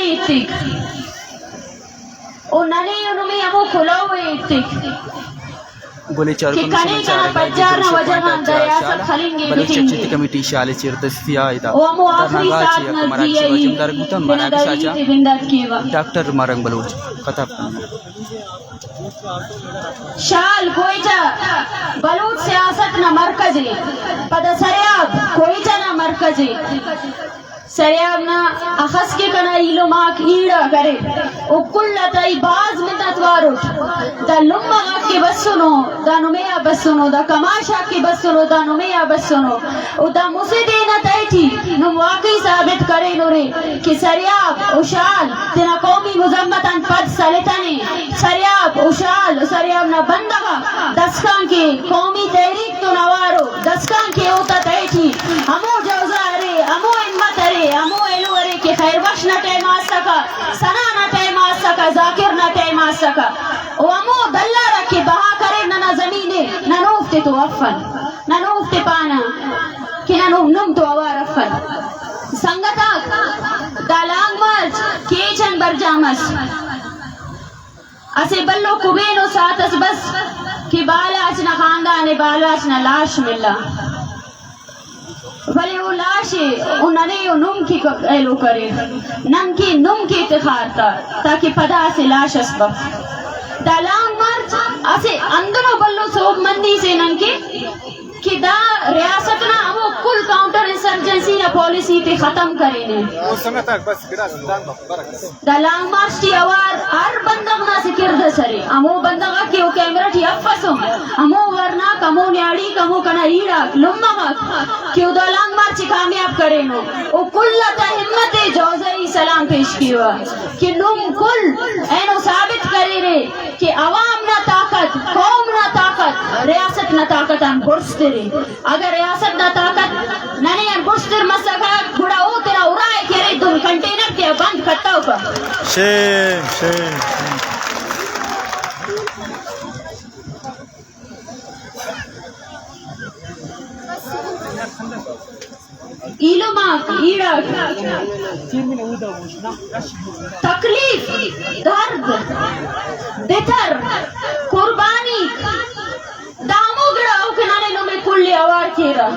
ایتک او ننے انمی امو کھلاو ایتک بولے چارکن سمجھارے گا بلوچ چچتی کمیٹی شالے چیردستی آئیدا درنگا چیا کمراک شیوا جمدار گوتا مراک شاچا ڈاکٹر مرنگ بلوچ خطاب شال کوئیٹا بلوچ سیاست نہ مرکزی پدا سریاب کوئیٹا نہ مرکزی سریاب نا اخس کے کنا ایلو ماک ایڑا کرے او کلتای باز منت واروٹ دا لمبا کی بس سنو دا نمیا بس سنو دا کماشا کی بس سنو دا نمیا بس سنو او دا مسیدینا تیٹی نم واقعی ثابت کرے نورے کہ سریاب او شال تینا قومی مزمتاً پد سلطانی سریاب او شال سریاب نا بندگا دسکان کے قومی تحریک تو نوارو دسکان کے اوتا تیٹی ہمو جوزارے ہمو امت رے امو ایلو ارے کہ خیر بخش نہ ٹائم آ سکا سنا نہ ٹائم آ سکا ذاکر نہ ٹائم آ سکا او امو دلہ رکھے بہا کرے نہ زمینے نہ نوفتے تو افن نہ نوفتے پانا کہ نہ نم تو اوار افن سنگتا دالانگ مرچ کیچن برجامس اسے بلو کبینو ساتس بس کہ بالاچ نہ خاندان بالاچ نہ لاش ملا بھلے وہ لاشے انہوں نم کی ایلو کرے نم کی اتخار تا تاکہ پدا سے لاش اسبب دالان مرچ اسے اندرو بلو سوب مندی سے نن کے کہ دا ریاستنا وہ کل کاؤنٹر انسرجنسی یا پالیسی تے ختم کرے نے دالان مرچ تی اوار ہر بندگ نا سے کرد سرے امو بندگا کی او کیمرہ تی افسو امو ورنا کمو نیاڑی کمو کنا ایڑا لمبا کہ او دالان مرچ کامیاب کرے نو او کلتا ہمت جوزائی سلام پیش کیوا کہ نم کل اینو ثابت کرے رے کہ عوام نہ طاقت قوم نہ طاقت ریاست نہ طاقت ان برسترے اگر ریاست نہ طاقت ننے ان برستر مسکا بڑا او تیرا اڑائے کہ رے دن کنٹینر تے بند کتا ہوگا شیم ایلو ماک ایڑا تکلیف درد بتر قربانی دامو گڑا اوکنانے نو میں کلی آوار کیرا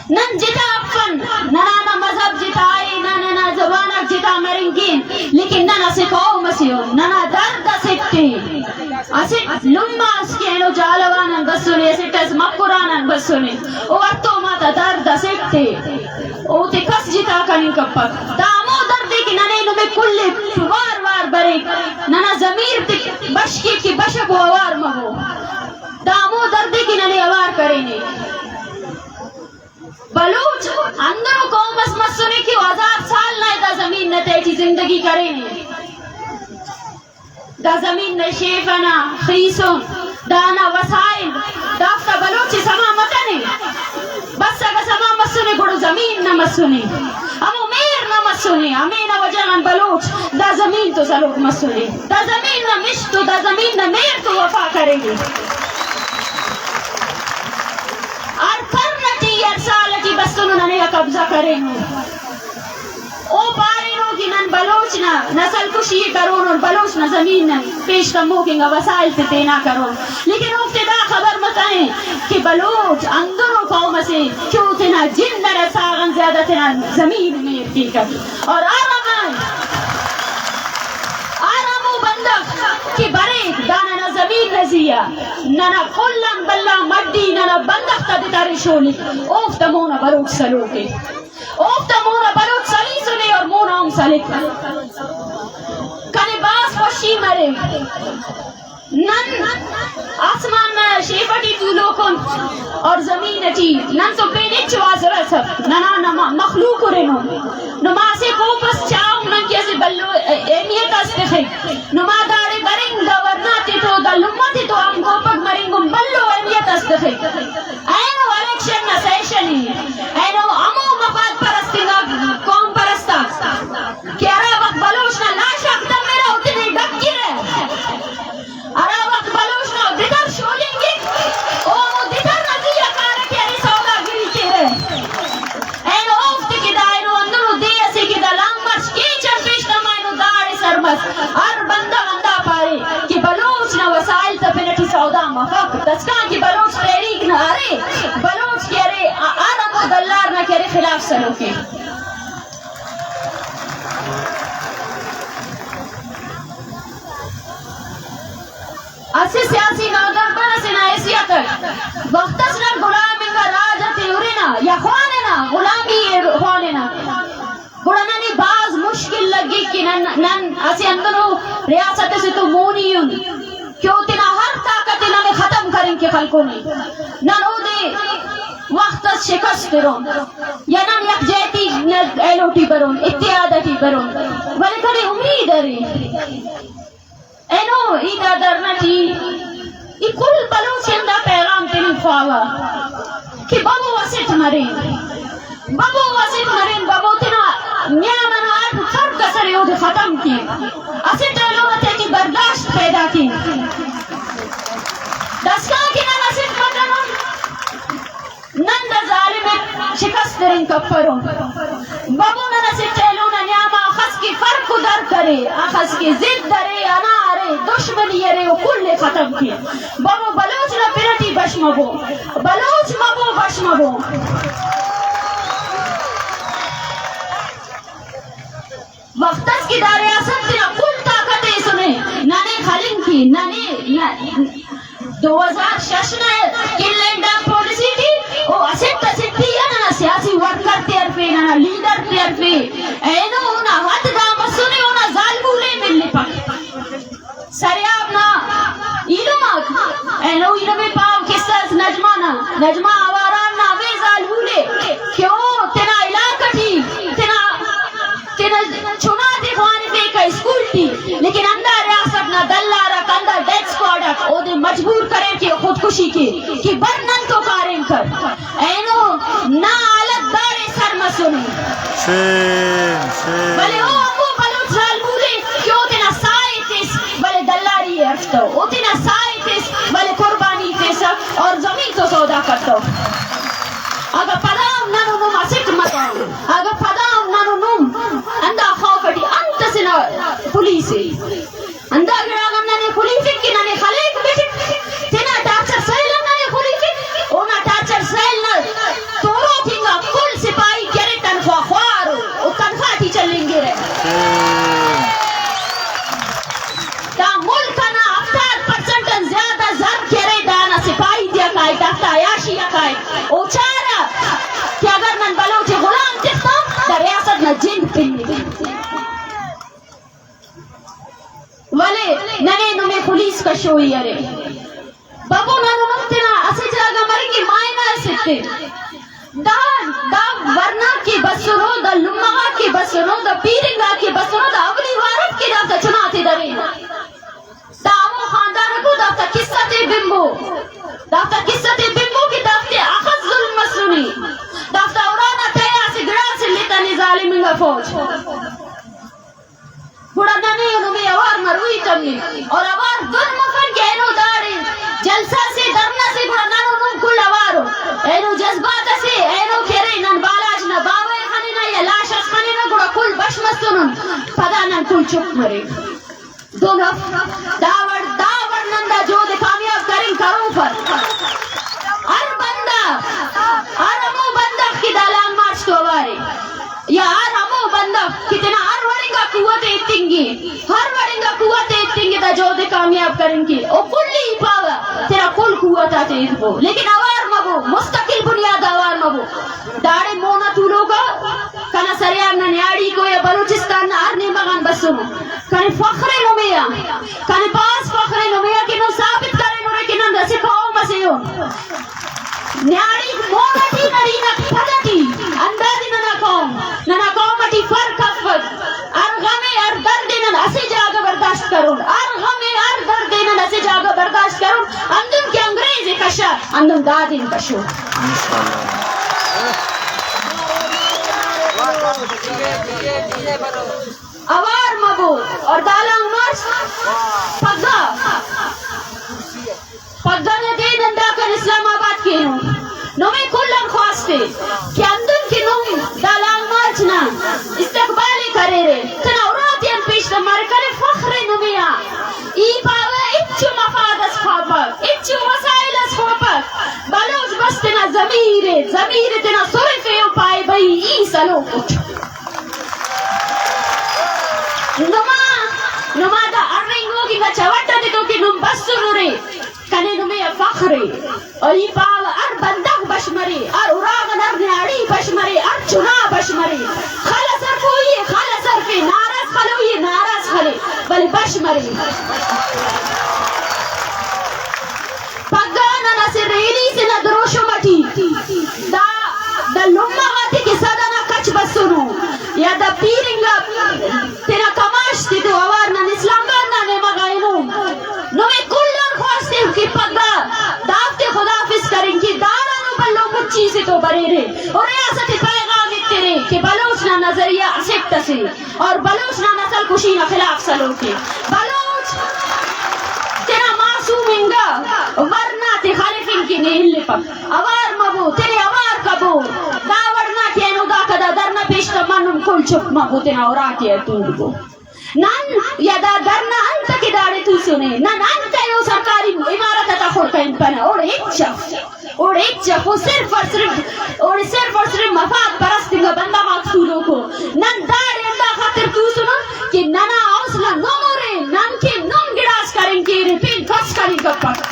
نن جتا اپن نانا مذہب جتا آئے نانا زبانک جتا مرنگین لیکن نانا سے قوم مسیو نانا درد سکتے اسٹ لمبا اس کے انو جالوانن بسونے اسٹ اس مقرانن بسونے او اتو ماتا درد سکتے او تے کس جتا کنن کپک دامو دردے کی نانے نو میں کلی وار وار برے نانا ضمیر تے بشکی کی بشک وار مگو دامو دردے کی نانے اوار کرے بلوچ اندرو قوم بس مسونے کی 1000 سال نہ دا زمین نہ تیٹی زندگی کرے دا زمین نہ شیفنا خیسون دانا وسائل دافتا بلوچی سما متنے بس اگا سما مسونے گڑو زمین نہ مسونے امو میر نہ مسونے امین وجہن بلوچ دا زمین تو سلوک مسونے دا زمین نہ مشتو دا زمین نہ میر تو وفا کرے گی سالتی بستنو ننے قبضہ کریں او پارینو کی نن بلوچ نا نسل کشی کرون اور بلوچ نا زمین نا پیش کمو کنگا وسائل سے تینا کرون لیکن افتدا خبر متائیں کہ بلوچ اندرو قوم سے کیوں تینا جن نرے ساغن زیادہ تینا زمین میں ارکی کر اور آرامو بندق کہ برے دانا نا زمین رزیہ نانا کلن بلا مڈی نانا بندق تا دیتاری شولی اوفتا مونا بروک سلوکے اوفتا مونا بروک سلی سنے اور مونا ہم سلک کنے باس خوشی مرے نن آسمان شیفٹی تولو کن اور زمین اٹی نن تو پینے چواز رسب ننا مخلوق رنو نما سے کوپس چاہم نن کیسے بلو اہمیت استخی نما دارے برنگ دا ورناتی تو دا لمتی تو ہم کوپک مرنگم بلو اہمیت استخی اینو الیکشن نا سیشنی اینو امو مفاد پرستنگا قوم پرستا کیارا وقت بلوش نا ناشا اکتا میرا اتنے ڈک کی رہے ارا وقت بلوش نا دیدر شولیں گی او دیدر نزیہ کارا کیاری سودا گری کے رہے اینو افت کی دا اینو اندرو دے اسی کی دا لانگ مرچ کی چر پیشتم کس ہر بندہ بندہ پارے کہ بلوچ نہ وسائل تپنٹی سودا مفاق دسکان کی بلوچ تحریک نہ آرے بلوچ کہہ رہے آرم و دلار نہ کہہ رہے خلاف سلوکے اسی سیاسی نودر بنا سنا حیثیت وقتس نہ غلامی کا راجت یورینا یا خوانینا غلامی خوانینا گڑنانی باز مشکل لگی کہ نن اسی اندرو ریاست سے تو مونیون کیوں تینا ہر طاقت انہوں ختم کریں کہ خلقوں نے نن او دے وقت شکست رون یا نن یک جیتی ایلوٹی برون اتحادتی برون ولی کھڑی امید رہی اینو ایدہ درنٹی ای کل بلوچ اندہ پیغام تیلی خواہا کہ بابو وسط مرین بابو وسط مرین بابو تینا نیامن آٹھ فرق کسر یود ختم کی اسی ٹیلومت ہے کہ برداشت پیدا کی دسکان کی نن اسی مدنون نن دا ظالم شکست درین کپرون بابو نن اسی ٹیلونا نیاما آخص کی فرق در کرے آخص کی زد درے انا دشمنی یرے و کل ختم کی بابو بلوچ نہ پیرٹی بش مبو بلوچ مبو بش مبو وقتس کی دا ریاست تینا کل طاقتیں سنے نانے خالن کی نانے 2006 نے کلینڈا پولیسی کی او اسٹ سٹی یا نا سیاسی ورکر تیر پہ نا لیڈر تیر پہ اینو نا ہاتھ دا مسونے اونا ظالمولے ملنے پاک سریاب نا ایلوماک اینو ایلومی پاو کساس نجمانا نجمہ آواران نا وی ظالمولے کیوں تینا علاقٹی تینا چنا دیخوانی پہ کا اسکول تھی لیکن اندہ ریاست نا دلارا کندہ ڈیٹ سکواڈک او دے مجبور کریں کہ خودکشی کی کہ برنن تو کاریں کر اینو نا آلت دار سر مسونی بلے او امو بلوچ ظالمولے کیوں تینا سائی تیس بلے دلاری ارفتو او تینا سائی تیس بلے قربانی تیسا اور زمین تو سودا کرتو اگر پدام ننو نم اسٹ مطاو اگر پدام ننو نم اندہ خوفٹی انت سنا پولیسی اندہ گراغم ننے خلیفک کی ننے خلیق بیٹھک تینا ٹارچر سیل ننے خلیفک اونا ٹارچر سیل نا تورو تھینگا کل سپاہی کرے تنخواہ خوارو او تنخواہ تی چلیں گے رہے تا ملک نا 70% زیادہ زر کرے دانا سپاہی دیا کائی تحت عیاشی کائی او چارا کہ اگر من بلوچ غلام تختا دا ریاست نا جن پھلنے ولے ننے نمیں پولیس کا شوئی ارے بابو ننو نمتنا اسے جاگا مرگی مائنہ سکتے دا ورنہ کی بسنو دا لمغا کی بسنو دا پیرنگا کی بسنو دا اولی وارد کی دا چناتی دارے دا امو خاندان کو دا قصت بمبو دا قصت بمبو کی دا اخذ ظلم مسلمی دا اورانا تیرا سے گڑا سے لیتا نظالی منگا فوج بڑا ننے انہوں اوار مروی کمی اور اوار دن مکن کے اینو داڑی جلسہ سے درنا سے بڑا ننو نم کل اوارو اینو جذبات سے اینو کھرے نن بالاج نا باوے خانی نا یا لاشت خانی نا بڑا کل بشمستنن پدا نن کل چپ مرے دونوں داور نندا جو دے کامیاب کریں کروں پر ہر بندہ ہر امو بندہ کی دالان مارچ تو اوارے یا ہر امو بندہ کتنا ہر ورنگا قوت اتنگی ہر ورنگا قوت اتنگی دا جو دے کامیاب کریں کی او کلی ہی پاگا تیرا کل قوت آتے اتبو لیکن اوار مبو مستقل بنیاد اوار مبو داڑے مونا تولو کا کنا سریان نا نیاڑی کو یا بلوچستان نا ارنی مغان بسنو کنے فخر نمیا کنے پاس فخر نمیا کنو ثابت کرے نورے کنن دسی قوم مسیون نیاڑی مونا تی نرینا پدتی اندازی ننا قوم تی فرق افت ارغمی ار دردنن اسی جاگہ برداشت کرون ارغمی ار دردنن اسی جاگہ برداشت کرون اندن کی انگریزی کشا اندن دادین کشو اوار مبو اور دالانگ مرس پگا نے دے دندا کر اسلام آباد کے ہوں نویں کلن خواستے کہ اندن کی نویں دالانگ مرچ نا استقبالی کرے رے تنا اوراتین پیش دمار کرے ای پاوه اچو مفادس خوابک اچو مسائلس خوابک بلوچ بس تینا ضمیر تینا صرفے و پائے بھئی ای سلو کچھ نما دا ارنگو کی گچوٹا دیتو کی نم بس سنو رے کنے نمی فخرے اور ای پاوه ار بندق بشمرے ار اراغن ار نیاڑی بشمرے ار چنا بشمرے خلا سر کوئی خلا سر پہ ناراض خلوئی ناراض خلے بلے بشمرے پگانا نصر ریلی سے ندروشو مٹی دا لما غاتی کی صدنا کچ بسنو یا دا پیرنگا تینا کماش تی تو اوارنا اسلام بارنا نیمہ غائنو نوے کلن خواستے کی پگا دافتے خدافظ کریں کی دارا نو بلو مچی سے تو برے رے اور ریاست پیغام اترے کہ بلوچنا نظریہ اسکت سے اور بلوچنا نسل کشی نہ خلاف سلو کے بلوچ تیرا معصوم انگا ورنہ تے خالفین کی نیل لپک اوار مبو تیرے اوار کبو دا ورنہ تینو دا کدا درنا پیشتا منم کل چپ مبو تینا اوراتی ہے تود گو نان یا دا درنا انتا کی داڑے تو سنے نان انتا یو سرکاری امارت تا خور کا امپنا اور ایک چف وہ صرف اور صرف مفاد پرستی گا بندہ مقصولوں کو نان داڑے اللہ خاطر تو سنا کہ نانا اوصلہ نو مورے نان کے نم گڑاس کریں کے رے پین کس کریں گا پاک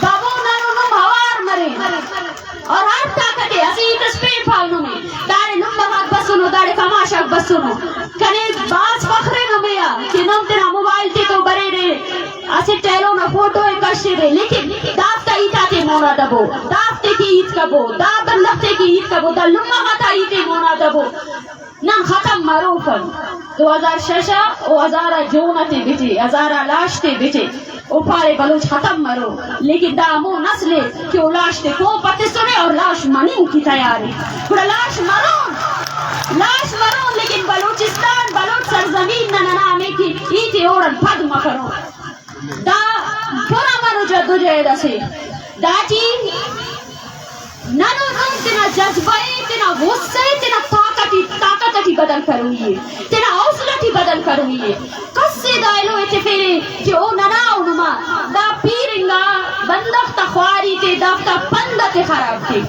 بابو نانو نم ہوار مرے اور ہر طاقتے اسی تسپیر پھاونوں میں داڑے نم بہت بسنو داڑے کماشاک بسنو کنے باز فخرے نمیا کہ نم تینا موبائل تے تو برے رے اسے ٹیلو نہ فوٹو ایک کشتے رے لیکن دافتا ایتا تے مونا دبو دافتے کی عید کبو دابن لفتے کی عید کبو دا لما غتا ایتے مونا دبو نم ختم مروفن 2006 او ہزارہ جونتے بیٹے ہزارہ لاشتے بیٹے او پارے بلوچ ختم مرو لیکن دامو نسلے کہ او لاش تے کو پتے سنے اور لاش منین کی تیاری پورا لاش مرون لیکن بلوچستان بلوچ سرزمین ننامے کی ایتے اوڑن پھد مکرو دا پورا مرو جدو جہد سے دا چی ننو نم تینا جذبائے تینا غصے تینا طاقتی بدل کروئیے تینا حوصلتی بدل کروئیے کس سے دائلو ایتے پھیرے کہ او نناو نما دا پیرنگا بندخت خواری تے دافتا پندت خراب تے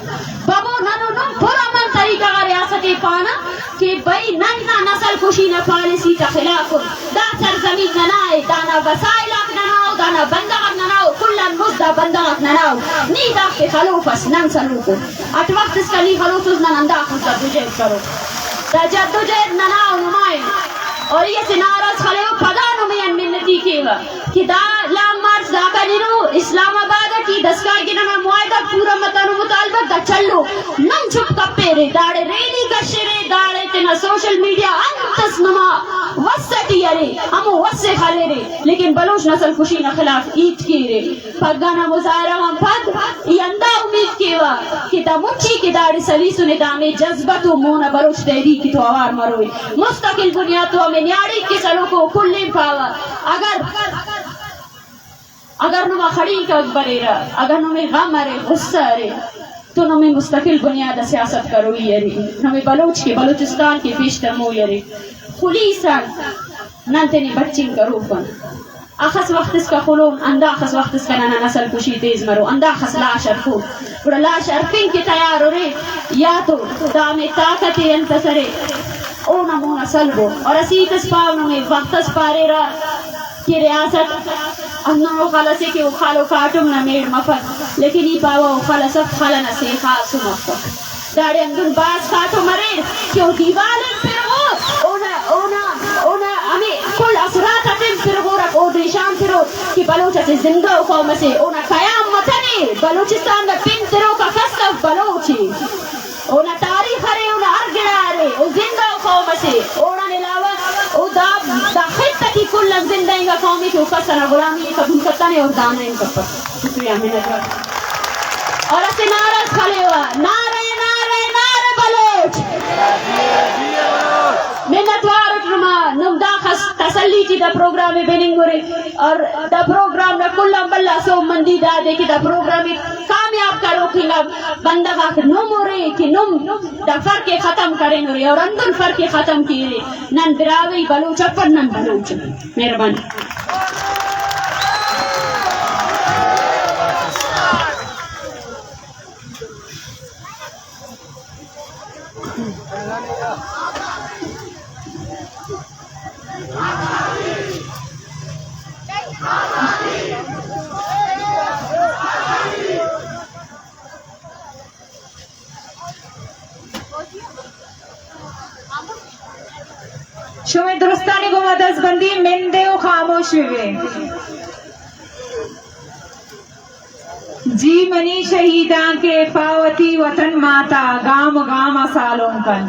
بابو ننو نم پورا من طریقہ ریاست پانا کہ بھئی نننا نسل کشی نہ پالیسی تا خلاف دا سرزمین ننائے دانا وسائلات نناو دانا بندغت نناو کلن مزدہ بندغت نناو نی دافت خلوفس نن سلوکو ات وقت اس کا لی خلوفس نن انداخل جد و جہد کرو دا جد و جہد نناو نمائن اور یہ سے ناراض خلیو پدانو میں منتی کیوا کہ دا لام مارچ دا کنینو اسلام آباد کی دسکائی کی ننا معاہدہ پورا مطانو مطالبہ دا چلو نم چھپ کپے رے داڑے ریلی کشے رے داڑے تینا سوشل میڈیا انتس نما وسطی رے ہمو وسے خالے رے لیکن بلوچ نسل کشی نہ خلاف عید کی رے پگانا مظاہرہ ہم پد یہ اندہ امید کیوا کہ دا مچی کی داڑے سلیسو نے دامے جذبتو مونا بلوچ تحریک کی تو آوار مروئی مستقل بنیاتو ہمیں نیاڑی کی سلو کو کلیں پاوا اگر نما کھڑی کا اکبرے رہا اگر نمیں غم رہے غصہ رہے تو نمیں مستقل بنیاد سیاست کروئی رہی نمیں بلوچ کے بلوچستان کے پیشتر موئی رہی خلیسان نانتنی بچین کرو کن اخص وقت اس کا خلون اندہ اخص وقت اس کا نانا نسل کشی تیز مرو اندہ اخص لاش ارکو پورا لاش ارکن کی تیار ہو رہے یا تو دام طاقت انتصرے او نمونا سلبو اور اسی تسپاو نمیں وقت اسپارے رہا کہ ریاست انہوں خلصے کہ وہ خالو کاٹم نہ میڑ مفت لیکن ہی پاوا وہ خلصت خلن سے خاص مفت داڑے اندر باز کاٹو مرے کہ وہ دیوالن پر ہو اونا ہمیں کل اثرات اتن پر ہو رکھ او دیشان پر ہو کہ بلوچہ زندہ قوم سے اونا قیام متنے بلوچستان میں پن تروں کا خصف بلوچی اونا تاریخ رہے اونا ارگڑا رہے او زندہ قوم سے اونا نلاوہ او دا خطہ کی کل زندہ انگا قومی کی اکسر غلامی قبول کرتا نہیں اور دانا ان کپا شکریہ منت اور اسے ناراض کھلے ہوا نعرے بلوچ منت وارک نما نم دا خست تسلی چی دا پروگرام بیننگ گورے اور دا پروگرام نا کل بلا سو مندی دا دے کہ دا پروگرام کامیاب کرو کہ بندہ باک نم ہو رہے کہ نم دا فرق ختم کریں گورے اور اندر فرق ختم کیے نن براوی بلوچ پر نن بلوچ. مہربانی. شما درستانی کو دست بندی من دے و خاموش ہوئے. جی منی شہیدان کے پاوتی وطن ماتا گام گام سالوں کن.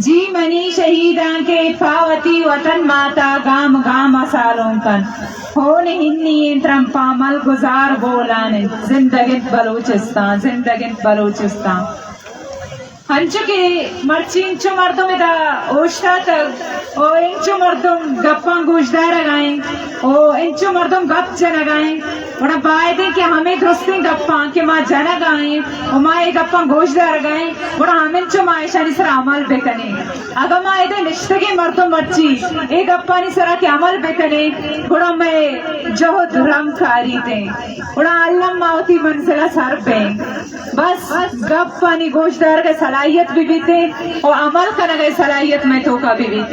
جی منی شہیدان کے پاوتی وطن ماتا گام گام سالوں کن. ہون ہنی ترم پامل گزار بولانے زندگیت بلوچستان زندگیت بلوچستان. ہنچو کے مرچی انچو مردم دا اوشتا تک او انچو مردم گپاں گوشدار گائیں او انچو مردم گپ جنا گائیں وڑا باید ہے کہ ہمیں درستی گپاں کہ ماں جنا گائیں او ماں یہ گپاں گوشدار گائیں وڑا ہمیں انچو ماں ایشانی سر عمل بکنے. اگر ماں یہ نشتگی مردم مرچی یہ گپانی سرا کے عمل بکنے وڑا میں جہد رم کاری دیں وڑا اللہ ماوتی منزلہ سر بیں. بس گپانی گوشدار کے صلاحیت بھی بیتے اور عمل کرنے گئے صلاحیت میں تو کا بھی بیتے.